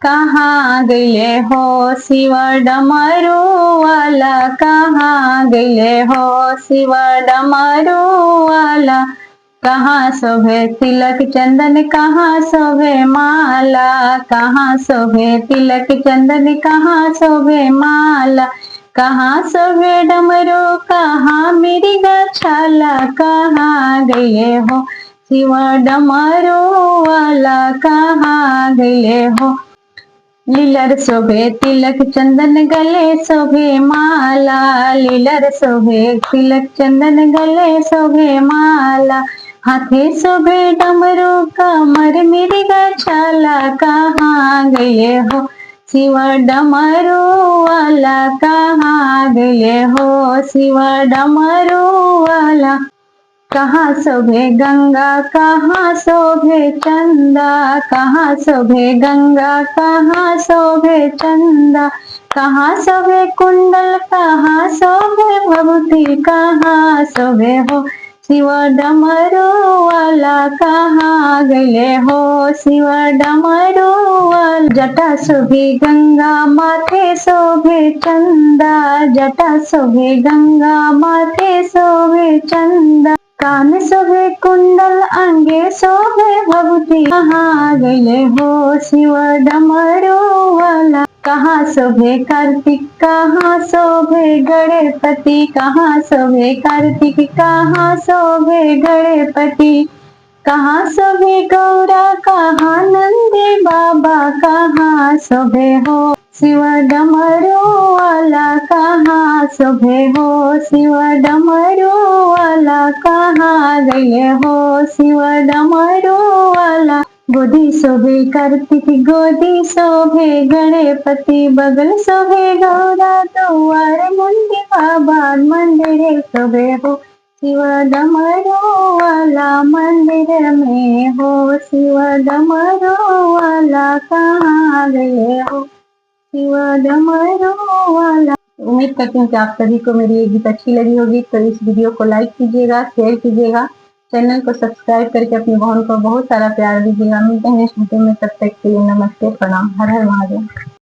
कहाँ गईले हो शिव डमरू वाला, कहाँ गईले हो शिव डमरू वाला। कहाँ शोभे तिलक चंदन, कहाँ शोभे माला, कहाँ शोभे तिलक चंदन, कहाँ शोभे माला। कहाँ शोभे डमरू, कहाँ मृग छाला, कहाँ गईले हो शिव डमरू वाला, कहाँ गईले हो। लीलर शोभे तिलक चंदन, गले शोभे माला, लीलर शोभे तिलक चंदन, गले शोभे माला। हाथे शोभे डमरू, कमर मृग छाला, कहाँ गए हो शिव डमरू वाला, कहाँ गए हो शिव डमरू वाला। कहाँ शोभे गंगा, कहाँ शोभे चंदा, कहाँ शोभे गंगा, कहाँ शोभे चंदा। कहाँ शोभे कुंडल, कहाँ शोभे भभूति, कहाँ शोभे हो शिव डमरू वाला, कहाँ गए हो शिव डमरू वाला। जटा शोभे गंगा, माथे शोभे चंदा, जटा शोभे गंगा, माथे शोभे चंदा। कान शोभे कुंडल, अंगे शोभे भभूति, कहाँ गईले हो शिव डमरू वाला। कहाँ शोभे कार्तिक, कहाँ शोभे गणपति, कहाँ शोभे कार्तिक, कहाँ शोभे गणपति। कहाँ शोभे गौरा, कहाँ नंदी बाबा, कहाँ शोभे हो शिव डमरू वाला, कहाँ शोभे हो शिव डमरू वाला। कहाँ गए हो शिव डमरू वाला। गोदी शोभे कार्तिक, गोदी शोभे गणपति, बगल शोभे गौरा, द्वार मुंडी बाबा, मंदिर शोभे हो शिव डमरू वाला, मंदिर में हो शिव डमरू वाला, कहाँ गए हो शिव डमरू वाला। उम्मीद करती हूँ कि आप सभी को मेरी ये गीत अच्छी लगी होगी, तो इस वीडियो को लाइक कीजिएगा, शेयर कीजिएगा, चैनल को सब्सक्राइब करके अपनी बहन को बहुत सारा प्यार दीजिएगा। मिलते हैं नेक्स्ट वीडियो में, तब तक के लिए नमस्ते, प्रणाम, हर हर महादेव।